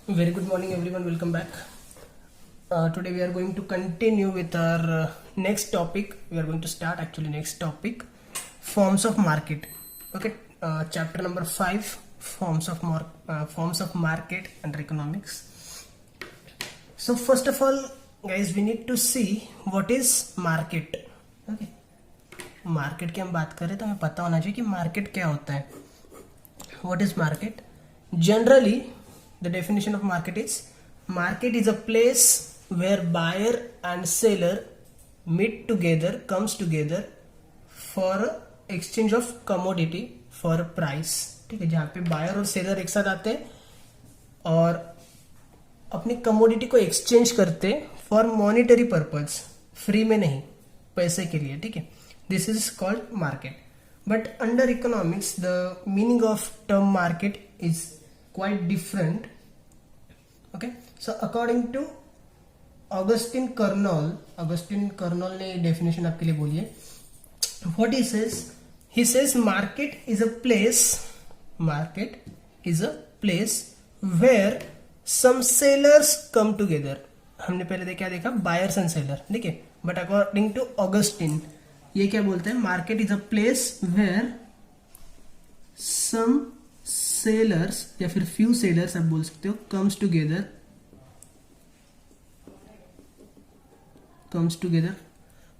Very good morning, everyone. Welcome back. Today we are going to continue with our next topic. We are going to start actually next topic, forms of market. Okay, chapter number 5, forms of market under economics. So first of all, guys, we need to see what is market. Okay, market की हम बात करें तो हमें पता होना चाहिए कि मार्केट क्या होता है. What is market? Generally, the definition of market is a place where buyer and seller meet together, comes together for exchange of commodity for a price. ठीक है, जहाँ पे बायर और सेलर एक साथ आते हैं और अपनी कमोडिटी को एक्सचेंज करते फॉर मॉनिटरी पर्पज, फ्री में नहीं, पैसे के लिए. ठीक है, this is called market. But under economics, the meaning of term market is quite different. Okay, so according to Augustine Carnot ने definition आपके लिए बोलिए. What he says market is a place where some sellers come together. हमने पहले क्या देखा, buyers and seller. ठीक है, but according to Augustine ये क्या बोलते हैं, market is a place where some sellers या फिर फ्यू सेलर्स आप बोल सकते हो, कम्स टुगेदर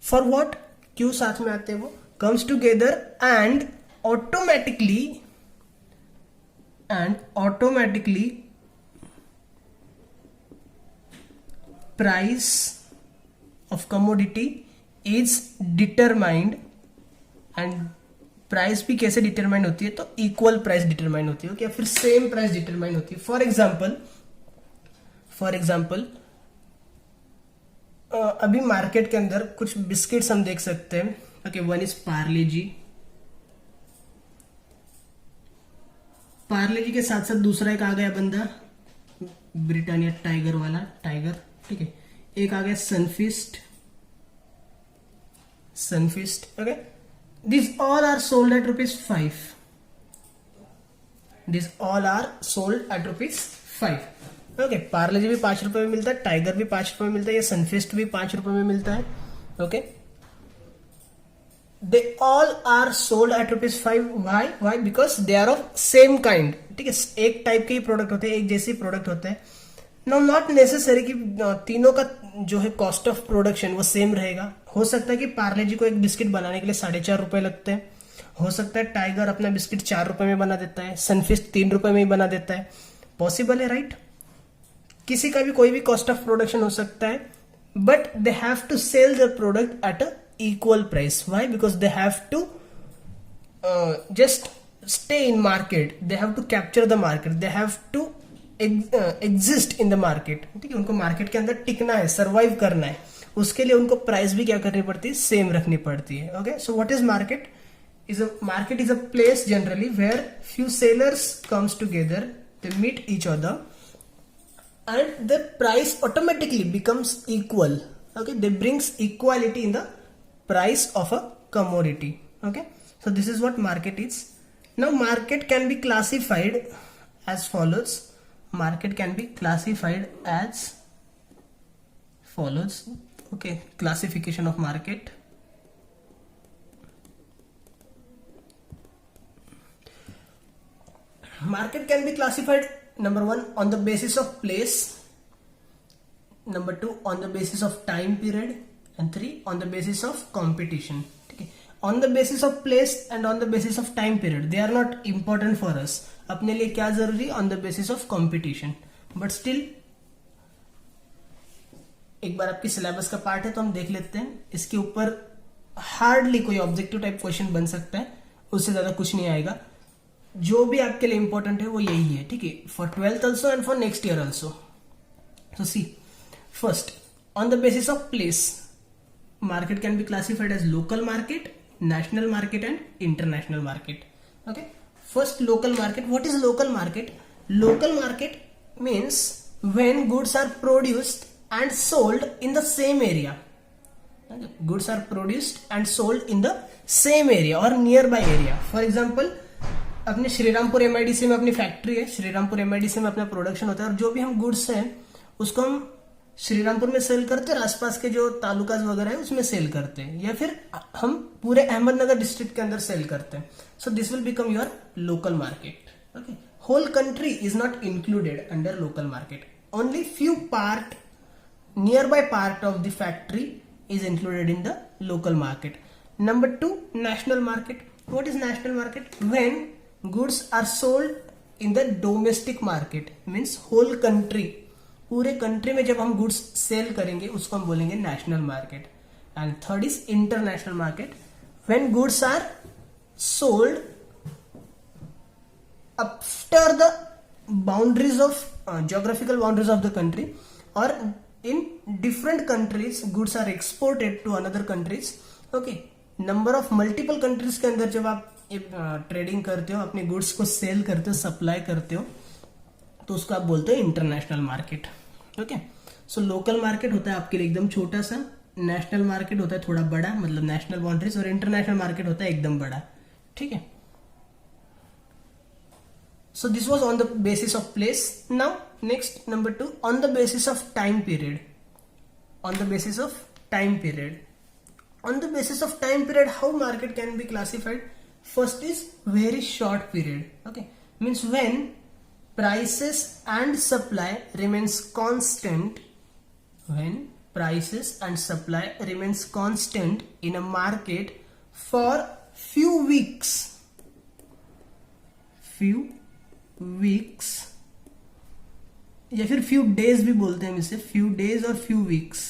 फॉर व्हाट, क्यों साथ में आते हैं वो, comes together and automatically price of commodity is determined. And price भी कैसे डिटरमाइन होती है, तो इक्वल प्राइस डिटरमाइन होती है, या फिर सेम प्राइस डिटरमाइन होती है. फॉर एग्जाम्पल अभी मार्केट के अंदर कुछ बिस्किट्स हम देख सकते हैं. ओके, वन इज पार्ले जी के साथ साथ दूसरा एक आ गया बंदा ब्रिटानिया टाइगर वाला, टाइगर. ठीक है, एक आ गया Sunfeast. Okay, these all are sold at ₹5. Okay, Parle G भी ₹5 में मिलता है, टाइगर भी ₹5 में मिलता है, या सनफिस्ट भी ₹5 में मिलता है. Okay, they all are sold at ₹5. Why? Because they are of same kind. ठीक है, एक टाइप के ही प्रोडक्ट होते हैं, एक जैसे प्रोडक्ट होते हैं. नो नॉट नेसेसरी कि तीनों का जो है कॉस्ट ऑफ प्रोडक्शन वो सेम रहेगा. हो सकता है कि पार्ले जी को एक बिस्किट बनाने के लिए ₹4.5 लगते हैं. हो सकता है टाइगर अपना बिस्किट ₹4 में बना देता है, सनफिस्ट ₹3 में ही बना देता है. पॉसिबल है, राइट? किसी का भी कोई भी कॉस्ट ऑफ प्रोडक्शन हो सकता है, but they have to sell the product at a equal price. Why? Because they have to just stay in market, they have to capture the market, they have to exist in the market. ठीक है, उनको market के अंदर टिकना है, survive करना है, उसके लिए उनको प्राइस भी क्या करनी पड़ती है, सेम रखनी पड़ती है. Okay, so what is market? Market is a place generally where few sellers comes together, they meet each other and the price automatically becomes equal. Okay, they brings equality in the price of a commodity. Okay, so this is what market is. Now market can be classified as follows. Market can be classified as follows. Okay, classification of market. Market can be classified, number 1, on the basis of place, number 2 on the basis of time period, and 3 on the basis of competition. Okay, on the basis of place and on the basis of time period, they are not important for us. अपने लिए क्या जरूरी, on the basis of competition. But still एक बार आपकी syllabus का part है तो हम देख लेते हैं. इसके ऊपर हार्डली कोई ऑब्जेक्टिव टाइप क्वेश्चन बन सकता है, उससे ज्यादा कुछ नहीं आएगा. जो भी आपके लिए इंपॉर्टेंट है वो यही है. ठीक है, for 12th also and for next year also. So see, first on the basis of place, market can be classified as local market, national market and international market. Okay, first local market. What is local market? Local market means when goods are produced and sold in the same area. Okay? Goods are produced and sold in the same area or nearby area. For example, अपने Shrirampur MIDC में अपनी factory है, Shrirampur MIDC में अपना production होता है और जो भी हम गुड्स हैं उसको हम श्रीरामपुर में सेल करते हैं और आसपास के जो तालुकाज वगैरह है उसमें सेल करते हैं, या फिर हम पूरे अहमदनगर डिस्ट्रिक्ट के अंदर सेल करते हैं. So this will become your local market. Okay, whole country is not included under local market. Only few part, nearby part of the factory is included in the local market. Number 2, national market. What is national market? When goods are sold in the domestic market, means whole country, पूरे country में जब हम goods sell करेंगे उसको हम बोलेंगे national market. And third is international market. When goods are sold after the boundaries of geographical boundaries of the country, or in different countries goods are exported to another countries. Okay, number of multiple countries के अंदर जब आप trading करते हो, अपने goods को cell करते हो, सप्लाई करते हो, तो उसको आप बोलते हो international market. Okay, so local market होता है आपके लिए एकदम छोटा सा, नेशनल मार्केट होता है थोड़ा बड़ा, मतलब नेशनल बाउंड्रीज, और इंटरनेशनल मार्केट होता है एकदम बड़ा. ठीक है, so this was on the basis of place. Now next, number 2, on the basis of time period. On the basis of time period. On the basis of time period, how market can be classified? First is very short period. Okay, means when prices and supply remains constant, when prices and supply remains constant in a market for few weeks, या फिर few days भी बोलते हैं हम इसे, few days और few weeks.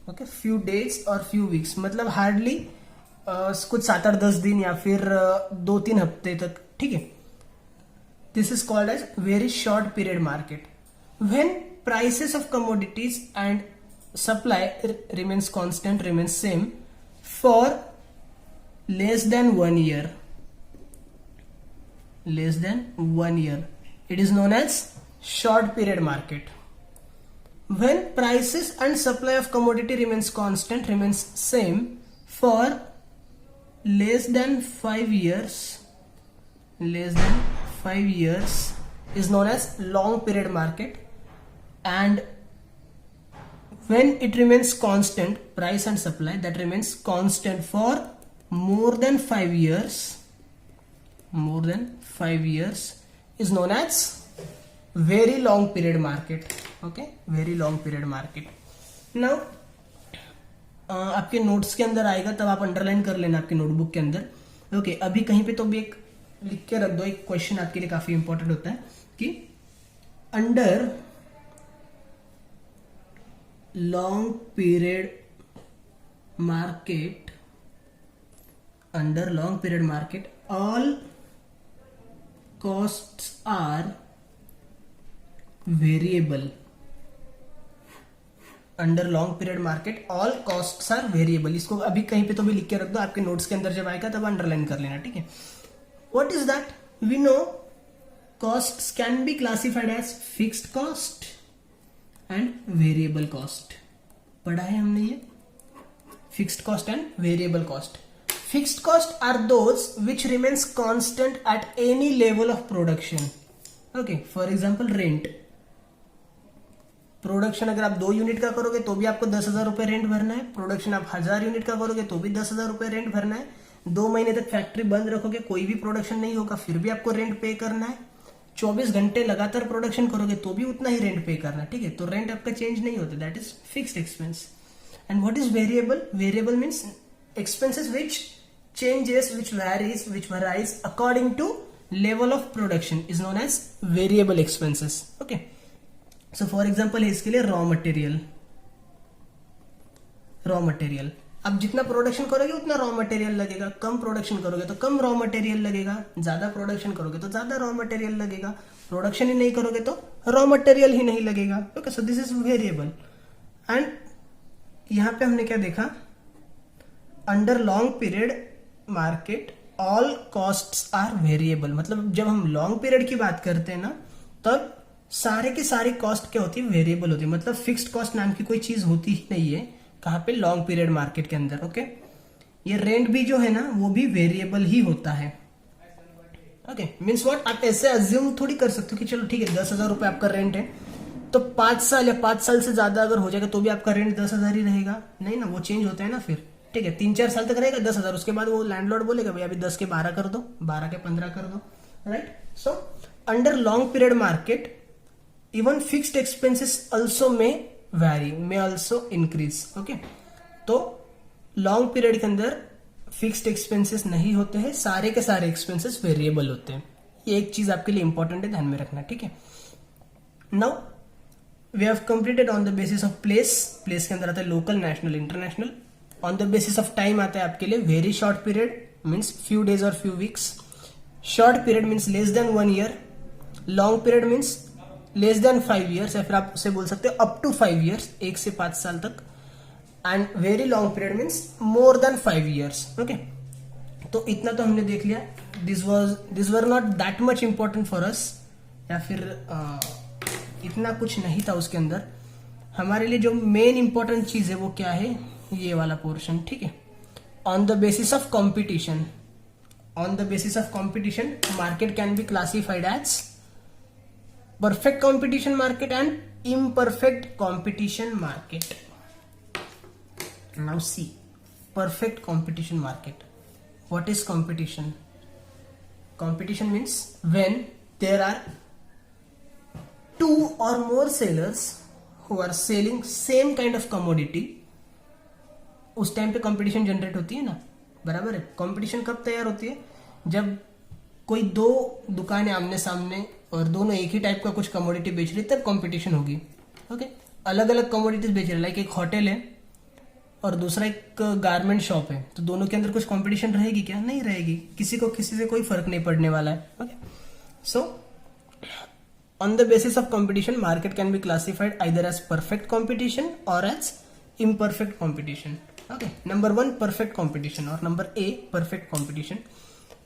Okay, few days और few weeks मतलब हार्डली कुछ 7-8-10 दिन या फिर 2-3 हफ्ते तक. ठीक है, this is called as very short period market. When prices of commodities and supply remains constant, remains same for less than 1 year. Less than 1 year, it is known as short period market. When prices and supply of commodity remains constant, remains same for less than 5 years, less than 5 years is known as long period market. And when it remains constant, price and supply, that remains constant for more than 5 years, more than 5 years is known as very long period market. Okay, very long period market. Now आपके notes के अंदर आएगा, तब आप underline कर लेना आपके notebook के अंदर. ओके, अभी कहीं पे तो भी एक लिख के रख दो, एक क्वेश्चन आपके लिए काफी इंपॉर्टेंट होता है कि under long period market, under long period market all costs are variable. Under long period market all costs are variable. इसको अभी कहीं पे तो भी लिख के रख दो, आपके नोट्स के अंदर जब आएगा तब अंडरलाइन कर लेना. ठीक है, what is that? We know costs can be classified as fixed cost and variable cost. पढ़ा है हमने ये, fixed cost and variable cost. Fixed costs are those which remains constant at any level of production. Okay, for example rent. Production अगर आप 2 unit का करोगे तो भी आपको 10,000 रुपए रेंट भरना है. प्रोडक्शन आप 1000 यूनिट का करोगे तो भी 10,000 रुपए रेंट भरना है. 2 महीने तक फैक्ट्री बंद रखोगे, कोई भी प्रोडक्शन नहीं होगा, फिर भी आपको रेंट पे करना है. 24 घंटे लगातार प्रोडक्शन करोगे तो भी उतना ही रेंट पे करना है. ठीक है, तो रेंट आपका चेंज नहीं होता, that is fixed expense. And what is variable? Variable means expenses which changes, which varies according to level of production is known as variable expenses. Okay, so for example है इसके लिए raw material. अब जितना production करोगे उतना raw material लगेगा, कम production करोगे तो कम रॉ मटेरियल लगेगा, ज्यादा प्रोडक्शन करोगे तो ज्यादा रॉ मटेरियल लगेगा, प्रोडक्शन ही नहीं करोगे तो रॉ मटेरियल ही नहीं लगेगा. Okay, so this is variable. And यहां पे हमने क्या देखा? Under long period market all costs are variable. मतलब जब हम लॉन्ग पीरियड की बात करते हैं ना, तब सारे की सारी कॉस्ट क्या होती है? वेरिएबल होती है. मतलब फिक्स्ड कॉस्ट नाम की कोई चीज होती ही नहीं है. कहां पे? लॉन्ग पीरियड मार्केट के अंदर. ओके, ये रेंट भी जो है ना वो भी वेरिएबल ही होता है. ओके, मीन्स व्हाट, आप ऐसे अज्यूम थोड़ी कर सकते हो कि चलो ठीक है 10,000 रुपए आपका रेंट है, तो 5 साल या 5 साल से ज्यादा अगर हो जाएगा तो भी आपका रेंट 10,000 ही रहेगा। नहीं ना, वो चेंज होता है ना फिर। ठीक है, 3-4 साल तक रहेगा 10,000, उसके बाद वो लैंडलॉर्ड बोलेगा भाई अभी 10 के 12 कर दो, 12 के 15 कर दो, right. So under long period market even fixed expenses also में वैरी, में ऑल्सो इंक्रीज। ओके, तो लॉन्ग पीरियड के अंदर फिक्स्ड एक्सपेंसेस नहीं होते हैं, सारे के सारे एक्सपेंसेस वेरिएबल होते हैं। ये एक चीज आपके लिए इंपॉर्टेंट है, ध्यान में रखना। ठीक है, now we have completed on the basis of place. Place के अंदर आता है local, national, international. On the basis of time आता है आपके लिए very short period, means few days और few weeks. Short period means less than 1 year. Long period means less than 5 years, या फिर आप उसे बोल सकते हो अप टू 5 ईयर्स, 1 से 5 साल तक। And very long period means more than 5 years. Okay, तो इतना तो हमने देख लिया। This were not that much important for us, या फिर इतना कुछ नहीं था उसके अंदर। हमारे लिए जो मेन इंपॉर्टेंट चीज है वो क्या है, ये वाला पोर्शन। ठीक है, on the basis of competition, on the basis of competition market can be classified as perfect competition market and imperfect competition market. Now see, perfect competition market. What is competition? Competition means when there are 2 or more sellers who are selling same kind of commodity. उस time पे competition generate होती है ना, बराबर है। Competition कब तैयार होती है, जब कोई 2 दुकानें आमने सामने और दोनों एक ही टाइप का कुछ कमोडिटी बेच रही, तब कंपटीशन होगी। ओके, अलग अलग कमोडिटीज बेच रहे, लाइक एक होटल है और दूसरा एक गारमेंट शॉप है, तो दोनों के अंदर कुछ कंपटीशन रहेगी क्या? नहीं रहेगी, किसी को किसी से कोई फर्क नहीं पड़ने वाला है। Okay, so on the basis of competition market can be classified either as perfect competition और as imperfect competition. Okay, number 1 perfect competition और number A perfect competition.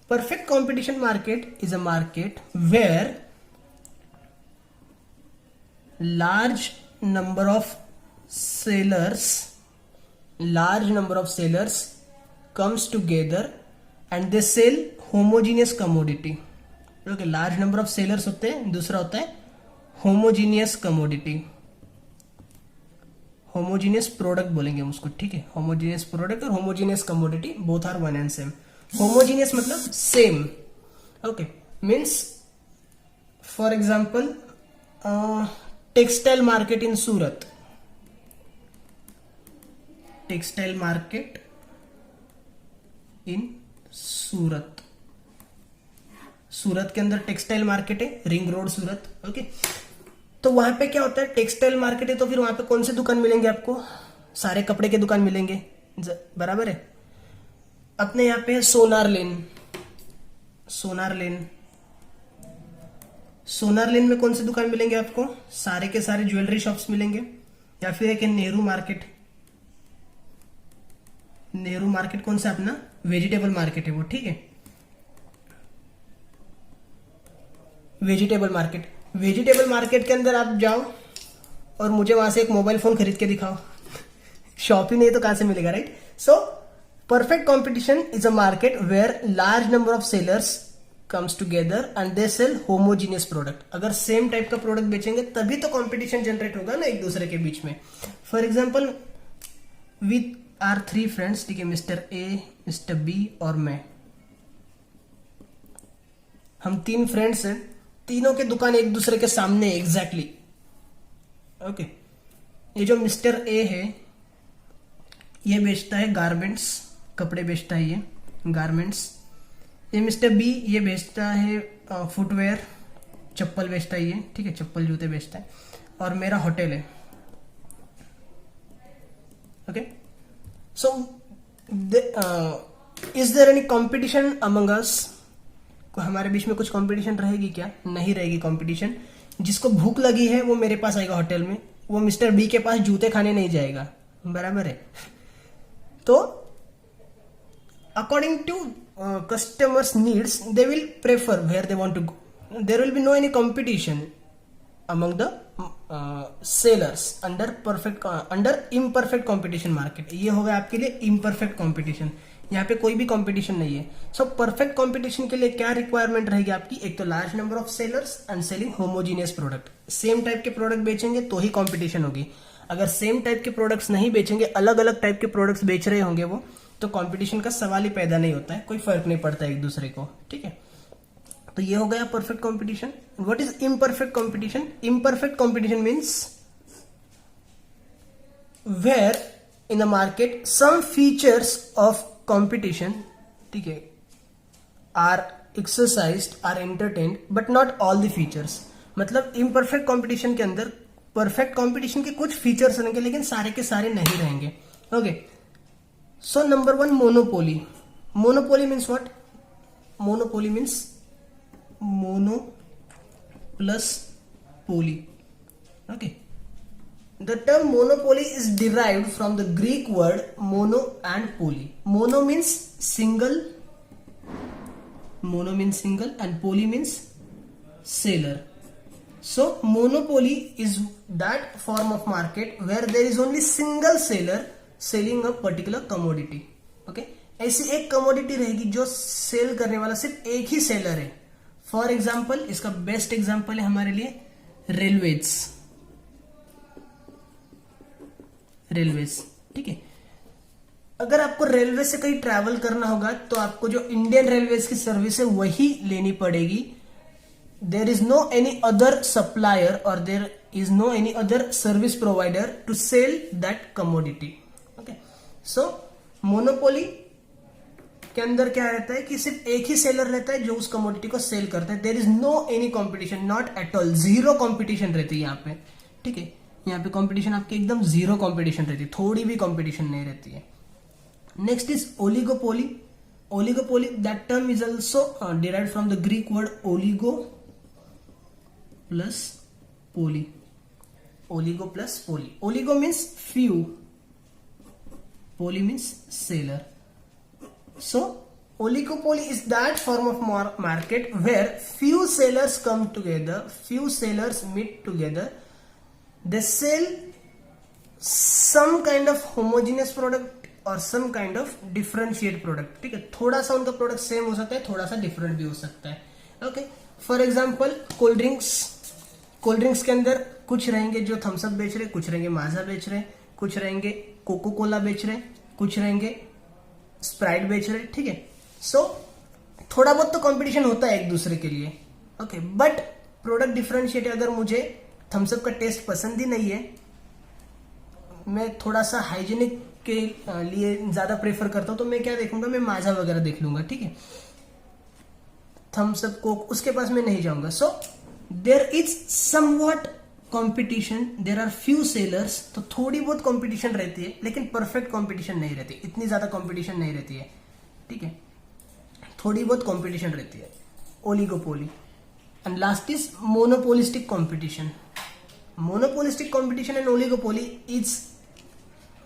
Perfect competition market is a market where large number of sellers comes together and they sell homogeneous commodity. Okay, large number of sellers होते हैं, दूसरा होता है homogeneous commodity, homogeneous product बोलेंगे हम उसको। ठीक है, homogeneous product और homogeneous commodity both are one and same. Homogeneous मतलब same. Okay, means for example textile market in Surat, textile market in Surat, Surat के अंदर टेक्सटाइल मार्केट है, रिंग रोड सूरत। ओके, तो वहां पे क्या होता है, टेक्सटाइल मार्केट है तो फिर वहां पे कौन से दुकान मिलेंगे आपको? सारे कपड़े के दुकान मिलेंगे, बराबर है। अपने यहाँ पे है सोनार लेन, सोनार लेन, सोनार लेन में कौन से दुकान मिलेंगे आपको? सारे के सारे ज्वेलरी शॉप्स मिलेंगे। या फिर एक नेहरू मार्केट, नेहरू मार्केट कौन सा अपना वेजिटेबल मार्केट है वो। ठीक है, वेजिटेबल मार्केट, वेजिटेबल मार्केट के अंदर आप जाओ और मुझे वहां से एक मोबाइल फोन खरीद के दिखाओ शॉप ही नहीं तो कहां से मिलेगा, right. So perfect competition is a market where large number of sellers comes together and they sell homogeneous product. अगर सेम टाइप का प्रोडक्ट बेचेंगे तभी तो कंपटीशन जनरेट होगा ना एक दूसरे के बीच में। For example we are 3 friends, ठीक है, मिस्टर ए, मिस्टर बी और मैं। हम 3 फ्रेंड्स हैं, तीनों के दुकान एक दूसरे के सामने एग्जैक्टली। ओके, ये जो मिस्टर ए है ये बेचता है गारमेंट्स, कपड़े बेचता है ये गारमेंट्स। ये मिस्टर बी ये बेचता है फुटवेयर, चप्पल बेचता है ये, ठीक है, चप्पल जूते बेचता है। और मेरा होटल है। Okay, so is there any competition among us? हमारे बीच में कुछ कंपटीशन रहेगी क्या? नहीं रहेगी कंपटीशन। जिसको भूख लगी है वो मेरे पास आएगा होटल में, वो मिस्टर बी के पास जूते खाने नहीं जाएगा, बराबर है। तो according to customers needs they will prefer where they want to go. There will be no any competition among the sellers under imperfect competition market. ये होगा आपके लिए imperfect competition। यहाँ पे कोई भी कंपटीशन नहीं है। सो परफेक्ट कंपटीशन के लिए क्या रिक्वायरमेंट रहेगी आपकी, एक तो large number of sellers and selling homogeneous product. Same type के प्रोडक्ट बेचेंगे तो ही कंपटीशन होगी। अगर सेम टाइप के प्रोडक्ट्स नहीं बेचेंगे, अलग अलग टाइप के प्रोडक्ट्स बेच रहे होंगे वो, तो कंपटीशन का सवाल ही पैदा नहीं होता है, कोई फर्क नहीं पड़ता एक दूसरे को, ठीक है। तो ये हो गया perfect competition. What is imperfect competition? Imperfect competition means where in the market some features of competition, ठीक है, are exercised, are entertained, but not all the features. मतलब इम्परफेक्ट कंपटीशन के अंदर परफेक्ट कंपटीशन के कुछ फीचर्स रहेंगे लेकिन सारे के सारे नहीं रहेंगे। Okay, so number 1, monopoly. Monopoly means what? Monopoly means mono plus poly. Okay. The term monopoly is derived from the Greek word mono and poly. Mono means single, and poly means seller. So monopoly is that form of market where there is only single seller selling a particular commodity. Okay. ऐसी एक commodity रहेगी जो cell करने वाला सिर्फ एक ही seller है। For example, इसका बेस्ट एग्जाम्पल है हमारे लिए रेलवेज, ठीक है। अगर आपको रेलवे से कहीं ट्रैवल करना होगा तो आपको जो इंडियन रेलवेज की सर्विस है वही लेनी पड़ेगी। There is no any other supplier और there is no any other service provider to sell that commodity. Okay, so monopoly के अंदर क्या रहता है कि सिर्फ एक ही सेलर रहता है जो उस कमोडिटी को सेल करता है। There is no any competition, not at all, zero competition रहती है यहाँ पे, ठीक है। यहाँ पे कंपटीशन आपके एकदम जीरो कंपटीशन रहती है, थोड़ी भी कंपटीशन नहीं रहती है। Next is oligopoly. Oligopoly, that term is also derived from the Greek word oligo plus poly. Oligo plus poly. Oligo means few, poly means seller. So oligopoly is that form of market where few sellers come together, few sellers meet together, they sell some kind of homogeneous product or some kind of differentiate product, ठीक है। थोड़ा सा उनका product same हो सकता है, थोड़ा सा डिफरेंट भी हो सकता है। Okay, for example cold drinks के अंदर कुछ रहेंगे जो थम्सअप बेच रहे, कुछ रहेंगे माजा बेच रहे, कुछ रहेंगे कोको कोला बेच रहे, कुछ रहेंगे स्प्राइट बेच रहे, ठीक है। सो थोड़ा बहुत तो कंपटीशन होता है एक दूसरे के लिए, ओके, बट प्रोडक्ट डिफरेंशिएट। अगर मुझे थम्सअप का टेस्ट पसंद ही नहीं है, मैं थोड़ा सा हाइजीनिक के लिए ज्यादा प्रेफर करता हूं, तो मैं क्या देखूंगा, मैं माजा वगैरह देख लूंगा, ठीक है। थम्सअप कोक उसके पास मैं नहीं जाऊंगा। So there is somewhat competition, there are few sellers, तो थोड़ी बहुत कंपटीशन रहती है लेकिन परफेक्ट कंपटीशन नहीं रहती, इतनी ज्यादा कंपटीशन नहीं रहती है, ठीक है। थोड़ी बहुत कंपटीशन रहती है, oligopoly. And last is monopolistic competition. Monopolistic competition and oligopoly is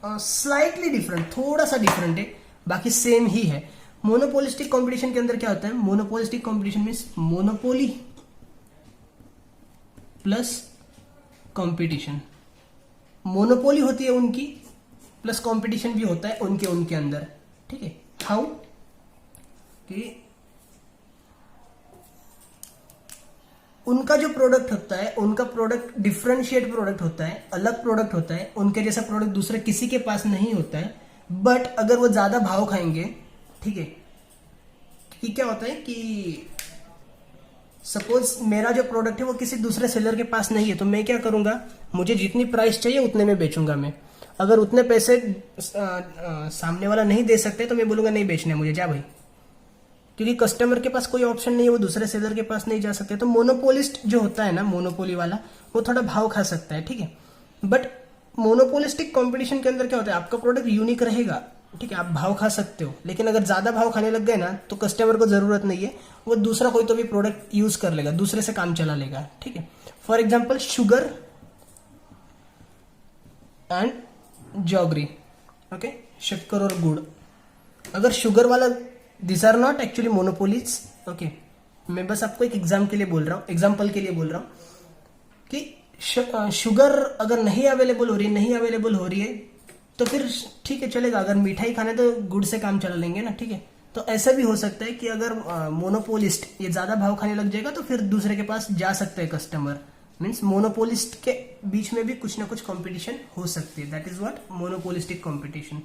slightly different, थोड़ा सा डिफरेंट है, बाकी सेम ही है। मोनोपोलिस्टिक कंपटीशन के अंदर क्या होता है, monopolistic competition means monopoly plus competition. Monopoly होती है उनकी, प्लस कंपटीशन भी होता है उनके अंदर, ठीक है। हाउ कि उनका जो प्रोडक्ट होता है, उनका प्रोडक्ट डिफरेंशिएट प्रोडक्ट होता है, अलग प्रोडक्ट होता है, उनके जैसा प्रोडक्ट दूसरे किसी के पास नहीं होता है। बट अगर वो ज्यादा भाव खाएंगे, ठीक है, कि क्या होता है कि सपोज मेरा जो प्रोडक्ट है वो किसी दूसरे सेलर के पास नहीं है, तो मैं क्या करूंगा, मुझे जितनी प्राइस चाहिए उतने में बेचूंगा मैं। अगर उतने पैसे सामने वाला नहीं दे सकते तो मैं बोलूंगा नहीं बेचने मुझे, जा भाई, क्योंकि कस्टमर के पास कोई ऑप्शन नहीं है, वो दूसरे सेलर के पास नहीं जा सकते। तो मोनोपोलिस्ट जो होता है ना, मोनोपोली वाला, वो थोड़ा भाव खा सकता है, ठीक है। बट मोनोपोलिस्टिक कंपटीशन के अंदर क्या होता है, आपका प्रोडक्ट यूनिक रहेगा, ठीक है, आप भाव खा सकते हो, लेकिन अगर ज्यादा भाव खाने लग गए ना तो कस्टमर को जरूरत नहीं है, वो दूसरा कोई तो भी प्रोडक्ट यूज कर लेगा, दूसरे से काम चला लेगा, ठीक है। For example sugar and jaggery, okay, शक्कर और गुड़। अगर शुगर वाला, this are not actually monopolies, okay, मैं बस आपको एक एग्जाम्पल के लिए बोल रहा हूं कि शुगर अगर नहीं अवेलेबल हो रही है तो फिर ठीक है चलेगा, अगर मिठाई खाना है तो गुड़ से काम चला लेंगे ना, ठीक है। तो ऐसा भी हो सकता है कि अगर मोनोपोलिस्ट ये ज्यादा भाव खाने लग जाएगा तो फिर दूसरे के पास जा सकते हैं कस्टमर, मीन्स मोनोपोलिस्ट के बीच में भी कुछ ना कुछ कंपटीशन हो सकती है, that is what monopolistic competition.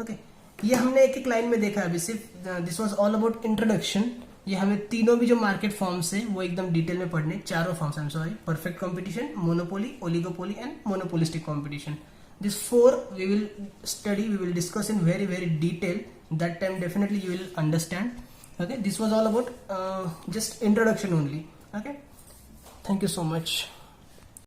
Okay, ये हमने एक एक लाइन में देखा अभी सिर्फ, this was all about introduction. ये हमें तीनों भी जो मार्केट फॉर्म्स है वो एकदम डिटेल में पढ़ने, चारों forms, I am sorry, perfect competition, monopoly, oligopoly and monopolistic competition. These four we will study, we will discuss in very detail. That time definitely you will understand. Okay, this was all about just introduction only. Okay, thank you so much.